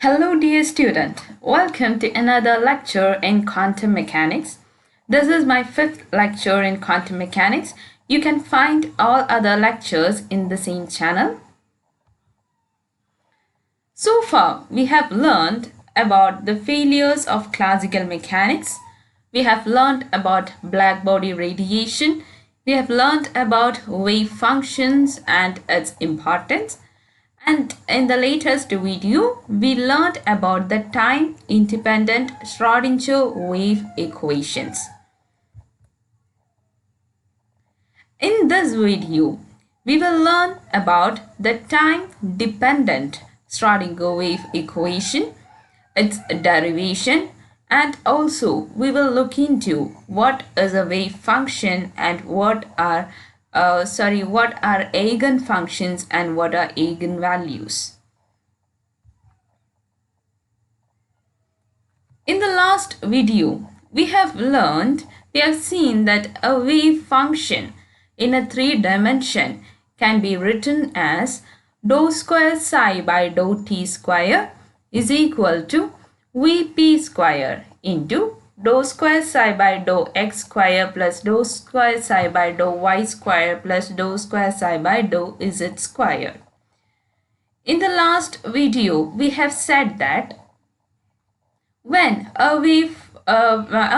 Hello dear student, welcome to another lecture in quantum mechanics. This is my fifth lecture in quantum mechanics. You can find all other lectures in the same channel. So far, we have learned about the failures of classical mechanics. We have learned about black body radiation. We have learned about wave functions and its importance. And in the latest video, we learned about the time-independent Schrodinger wave equations. In this video, we will learn about the time-dependent Schrodinger wave equation, its derivation, and also we will look into what is a wave function and what are Eigen functions and what are eigenvalues. In the last video, we have seen that a wave function in a 3-dimension can be written as dou square psi by dou t square is equal to Vp square into dou square psi by dou x square plus dou square psi by dou y square plus dou square psi by dou z square. In the last video, we have said that when a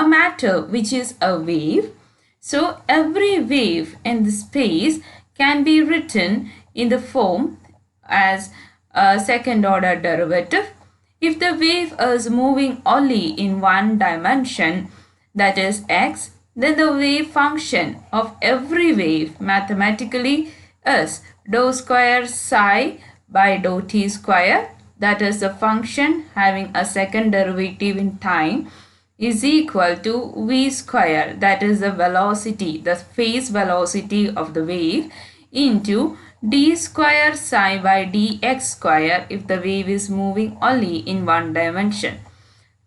matter which is a wave, so every wave in the space can be written in the form as a second order derivative. If the wave is moving only in one dimension, that is x, then the wave function of every wave mathematically is dou square psi by dou t square, that is the function having a second derivative in time, is equal to v square, that is the velocity, the phase velocity of the wave, into d square psi by dx square if the wave is moving only in one dimension.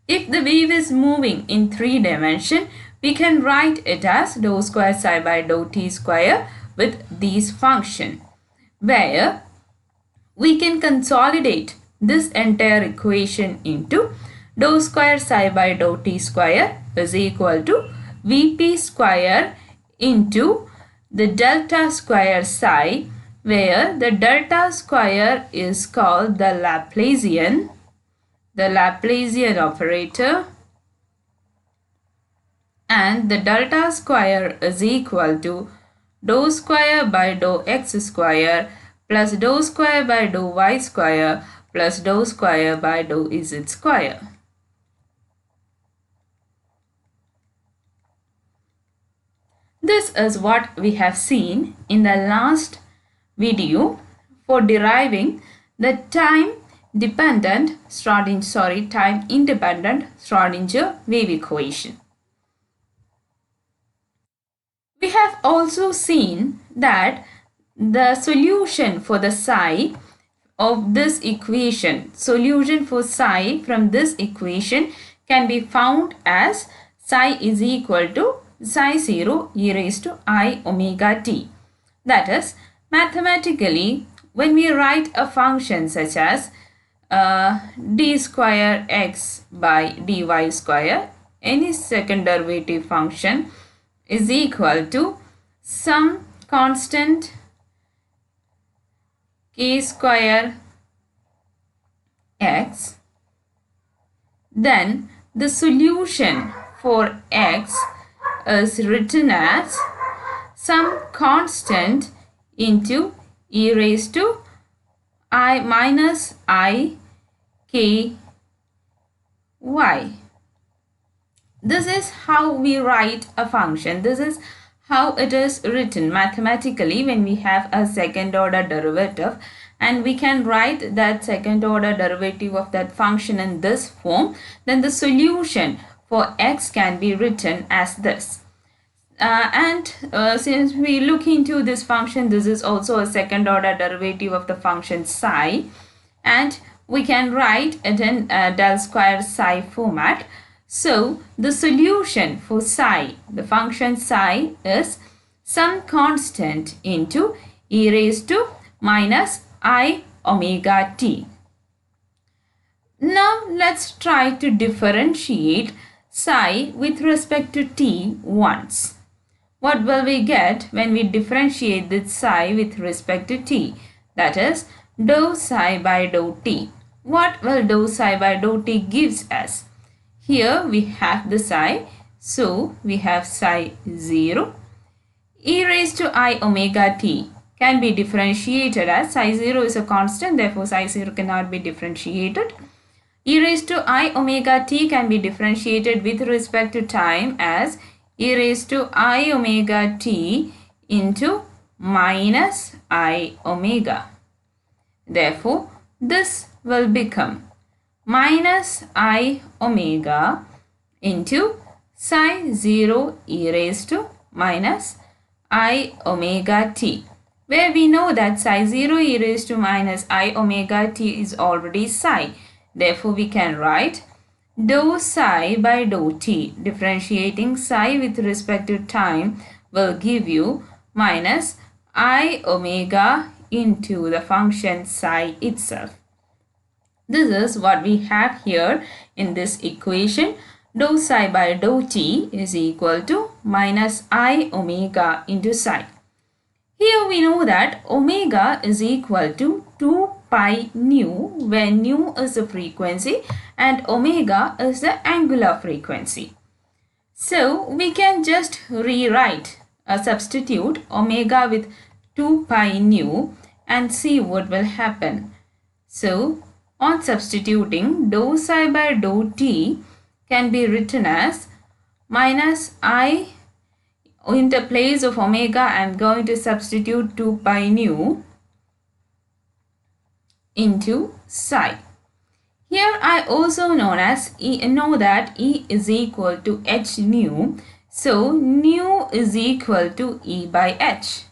If the wave is moving in 3 dimensions, we can write it as dou square psi by dou t square with this function, where we can consolidate this entire equation into dou square psi by dou t square is equal to Vp square into the delta square psi, where the delta square is called the Laplacian operator, and the delta square is equal to dou square by dou x square plus dou square by dou y square plus dou square by dou z square. This is what we have seen in the last video for deriving the time-independent Schrodinger wave equation. We have also seen that the solution for the psi of this equation, solution for psi from this equation can be found as psi is equal to psi 0 e raised to I omega t. That is, mathematically, when we write a function such as d square x by dy square, any second derivative function is equal to some constant k square x, then the solution for x is written as some constant into e raised to I minus I k y. This is how we write a function. This is how it is written mathematically when we have a second order derivative, and we can write that second order derivative of that function in this form. Then the solution for x can be written as this. Since we look into this function, this is also a second order derivative of the function psi, and we can write it in del square psi format. So the solution for psi, the function psi, is some constant into e raised to minus I omega t. let's try to differentiate psi with respect to t once. What will we get when we differentiate this psi with respect to t? That is dou psi by dou t. What will dou psi by dou t gives us? Here we have the psi, so we have psi 0. E raised to I omega t can be differentiated as psi 0 is a constant, therefore psi 0 cannot be differentiated. E raised to I omega t can be differentiated with respect to time as e raised to I omega t into minus I omega. Therefore, this will become minus I omega into psi 0 e raised to minus I omega t, where we know that psi 0 e raised to minus I omega t is already psi. Therefore, we can write dou psi by dou t. Differentiating psi with respect to time will give you minus I omega into the function psi itself. This is what we have here in this equation. Dou psi by dou t is equal to minus I omega into psi. Here we know that omega is equal to 2 pi nu, where nu is the frequency and omega is the angular frequency. So we can just rewrite substitute omega with 2 pi nu and see what will happen. So on substituting, dou psi by dou t can be written as minus I, in the place of omega I am going to substitute 2 pi nu into psi. Here I also know that E is equal to h nu. So nu is equal to E by h.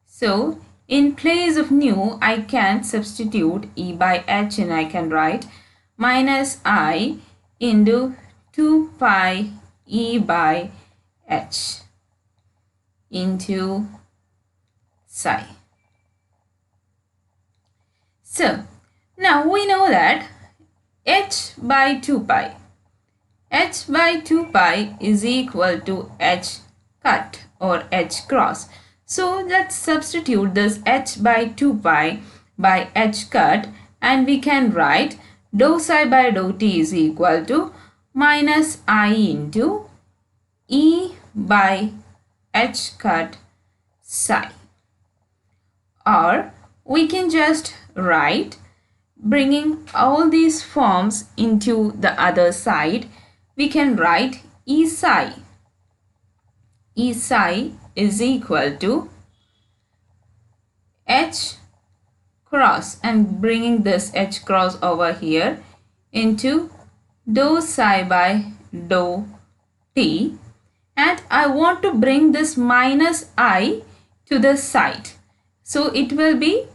So in place of nu I can substitute E by h and I can write minus I into 2 pi E by h into psi. So now we know that h by 2 pi is equal to h cut or h cross. So let's substitute this h by 2 pi by h cut and we can write dou psi by dou t is equal to minus I into E by h cut psi. Or we can just write, bringing all these forms into the other side, we can write E psi. E psi is equal to h cross, and bringing this h cross over here into dou psi by dou t, and I want to bring this minus I to the side. So it will be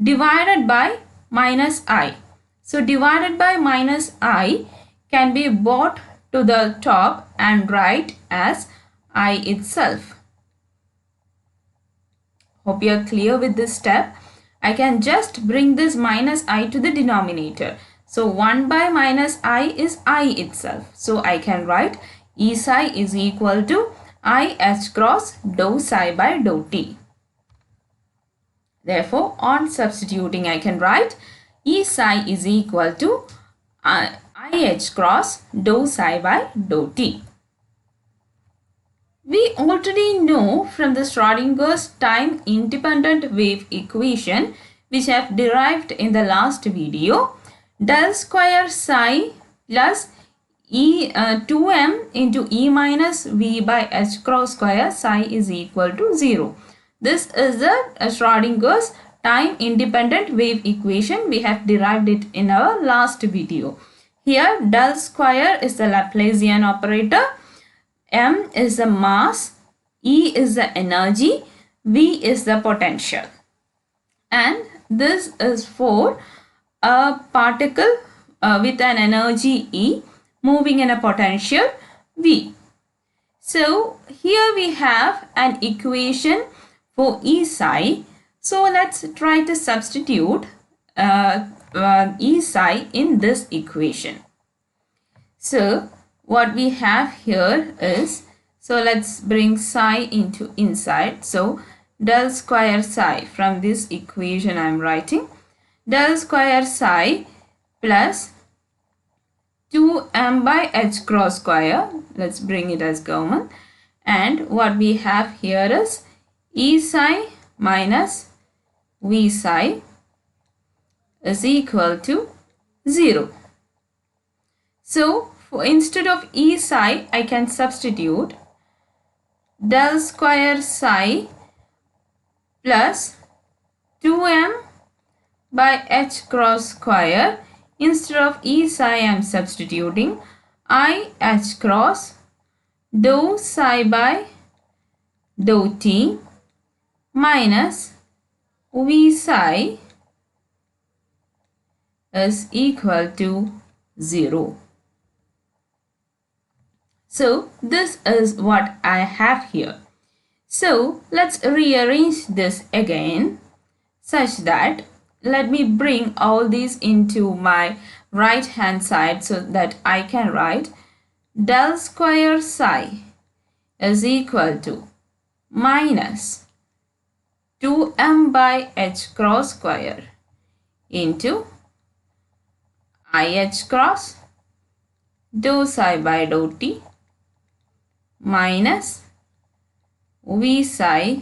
divided by minus I. So divided by minus I can be brought to the top and write as I itself. Hope you are clear with this step. I can just bring this minus I to the denominator. So 1 by minus I is I itself. So I can write E psi is equal to I h cross dou psi by dou t. Therefore, on substituting, I can write E psi is equal to I h cross dou psi by dou t. We already know from the Schrodinger's time-independent wave equation, which I have derived in the last video, del square psi plus 2m into E minus V by h cross square psi is equal to 0. This is the Schrodinger's time-independent wave equation. We have derived it in our last video. Here, del square is the Laplacian operator, m is the mass, E is the energy, V is the potential. And this is for a particle with an energy E moving in a potential V. So here we have an equation for E psi. So let's try to substitute E psi in this equation. So what we have here is, so let's bring psi into inside. So del square psi, from this equation I am writing del square psi plus 2m by h cross square. Let's bring it as common. And what we have here is E psi minus V psi is equal to 0. So instead of E psi, I can substitute del square psi plus 2m by h cross square. Instead of E psi, I am substituting I h cross dou psi by dou t minus V psi is equal to 0. So this is what I have here. So let's rearrange this again such that, let me bring all these into my right hand side so that I can write del square psi is equal to minus 2m by h cross square into IH cross dou psi by dou t minus V psi.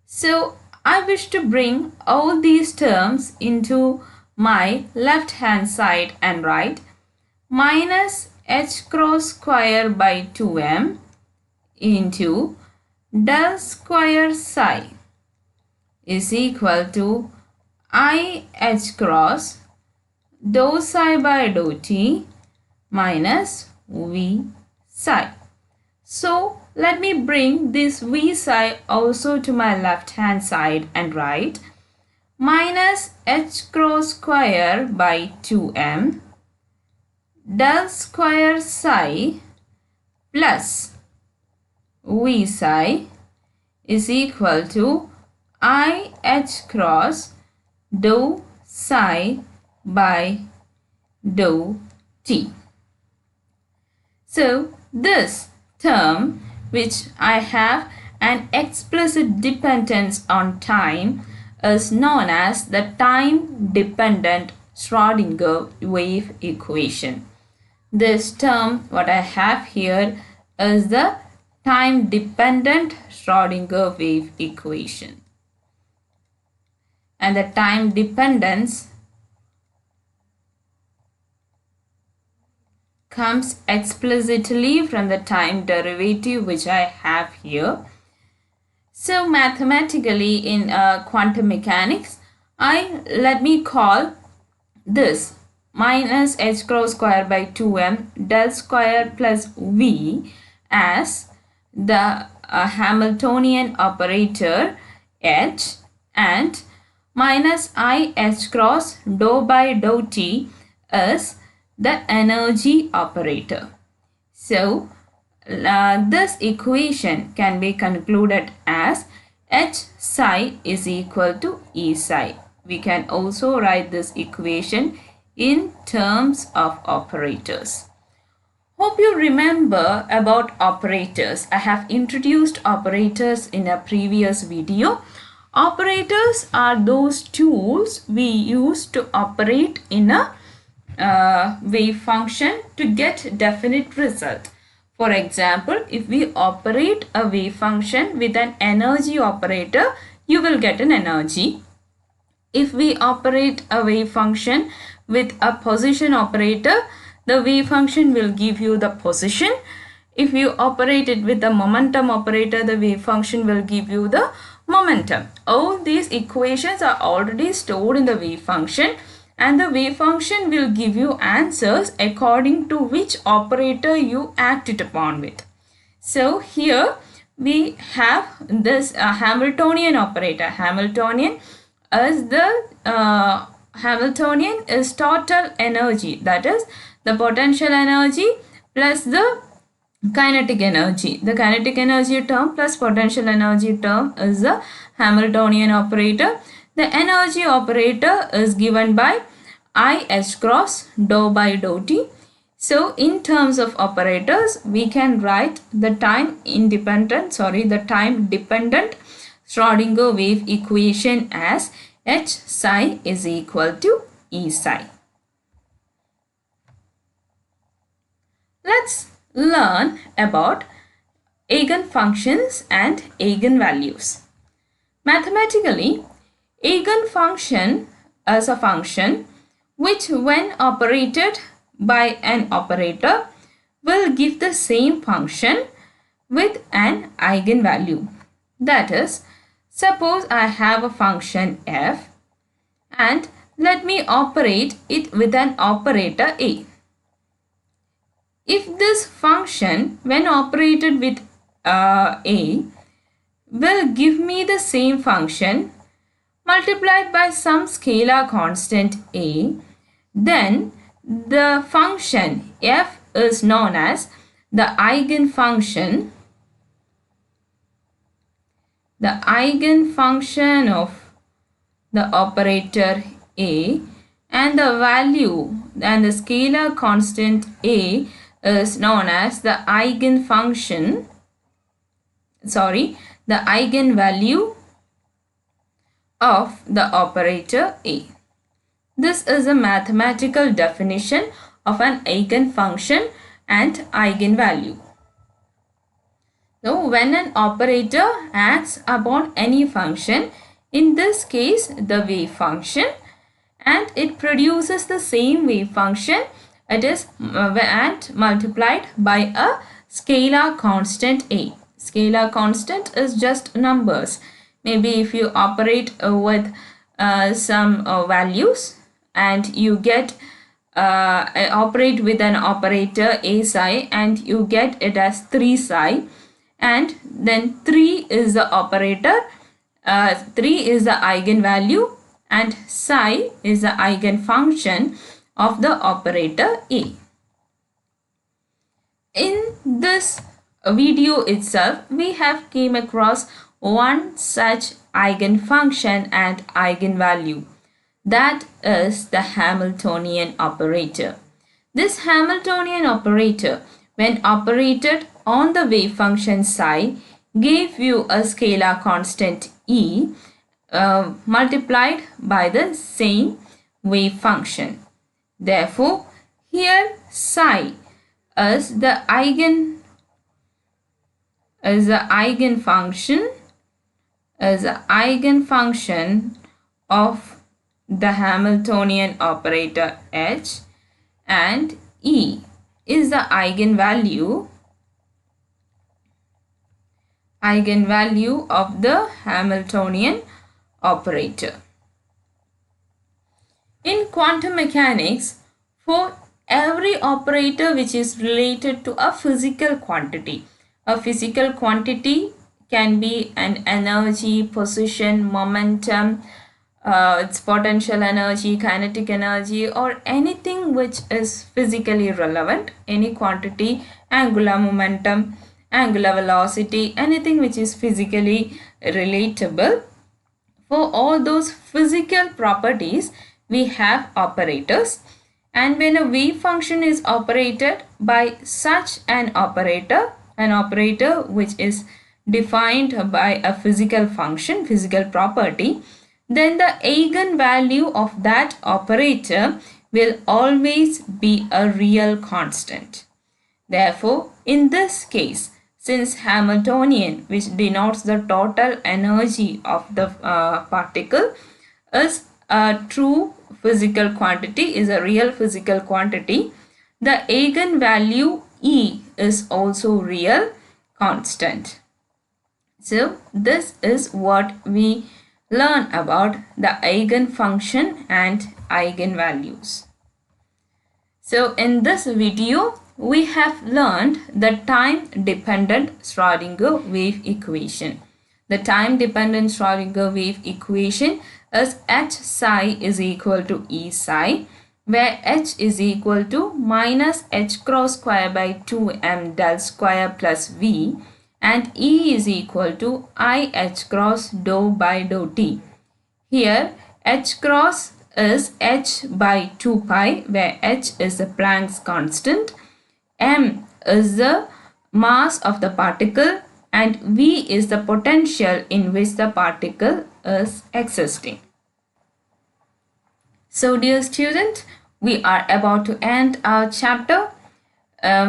So I wish to bring all these terms into my left hand side and write minus h cross square by 2m into del square psi is equal to I h cross dou psi by dou t minus V psi. So let me bring this V psi also to my left hand side and write minus h cross square by 2m del square psi plus V psi is equal to I h cross dou psi by dou t. So this term, which I have an explicit dependence on time, is known as the time-dependent Schrodinger wave equation. This term, what I have here, is the time-dependent Schrodinger wave equation. And the time dependence comes explicitly from the time derivative which I have here. So mathematically in quantum mechanics, let me call this minus h cross square by 2m del square plus v as the Hamiltonian operator h, and minus I h cross dou by dou t is the energy operator. So this equation can be concluded as h psi is equal to E psi. We can also write this equation in terms of operators. Hope you remember about operators. I have introduced operators in a previous video. Operators are those tools we use to operate in a wave function to get definite result. For example, if we operate a wave function with an energy operator, you will get an energy. If we operate a wave function with a position operator, the wave function will give you the position. If you operate it with the momentum operator, the wave function will give you the momentum. All these equations are already stored in the wave function, and the wave function will give you answers according to which operator you acted upon with. So here we have this Hamiltonian operator. Hamiltonian is total energy, that is the potential energy plus the kinetic energy. The kinetic energy term plus potential energy term is the Hamiltonian operator. The energy operator is given by I h cross dou by dou t. So in terms of operators, we can write the time dependent Schrodinger wave equation as H psi is equal to E psi. Let's learn about eigenfunctions and eigenvalues. Mathematically, eigenfunction is a function which, when operated by an operator, will give the same function with an eigenvalue. That is, suppose I have a function f and let me operate it with an operator a. If this function, when operated with a, will give me the same function multiplied by some scalar constant a, then the function f is known as the eigenfunction of the operator a, and the value and the scalar constant a is known as the eigenvalue of the operator a. This is a mathematical definition of an eigenfunction and eigenvalue. So when an operator acts upon any function, in this case the wave function, and it produces the same wave function, it is and multiplied by a scalar constant a. Scalar constant is just numbers. Maybe if you operate with some values and you get operate with an operator a psi and you get it as 3 psi, and then 3 is the operator, 3 is the eigenvalue, and psi is the eigenfunction of the operator a. In this video itself, we have came across one such eigenfunction and eigenvalue. That is the Hamiltonian operator. This Hamiltonian operator, when operated on the wave function psi, gave you a scalar constant e multiplied by the same wave function. Therefore, here psi is the eigenfunction of the Hamiltonian operator h, and e is the eigenvalue of the Hamiltonian operator. In quantum mechanics, for every operator which is related to a physical quantity can be an energy, position, momentum, its potential energy, kinetic energy, or anything which is physically relevant, any quantity, angular momentum, angular velocity, anything which is physically relatable. For all those physical properties, we have operators, and when a wave function is operated by such an operator which is defined by a physical function, physical property, then the eigenvalue of that operator will always be a real constant. Therefore, in this case, since Hamiltonian, which denotes the total energy of the particle, is a true physical quantity, is a real physical quantity, the eigenvalue E is also real constant. So this is what we learn about the eigenfunction and eigenvalues. So in this video, we have learned the time-dependent Schrodinger wave equation. The time-dependent Schrodinger wave equation is H psi is equal to E psi, where H is equal to minus H cross square by 2m del square plus V, and E is equal to I H cross dou by dou t. Here H cross is h by 2 pi, where h is the Planck's constant, m is the mass of the particle, and v is the potential in which the particle is existing. So dear student, we are about to end our chapter.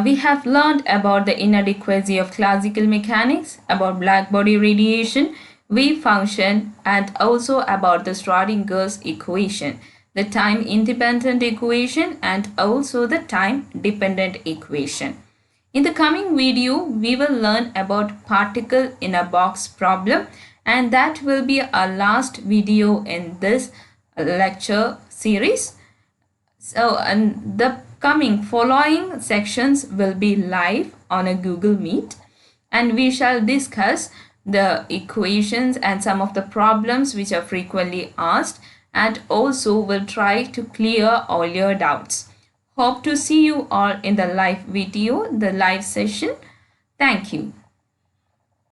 We have learned about the inadequacy of classical mechanics, about black body radiation, wave function, and also about the Schrodinger's equation, the time independent equation, and also the time dependent equation. In the coming video, we will learn about particle in a box problem, and that will be our last video in this lecture series. So, and the following sections will be live on a Google Meet, and we shall discuss the equations and some of the problems which are frequently asked, and also will try to clear all your doubts. Hope to see you all in the live video, the live session. Thank you.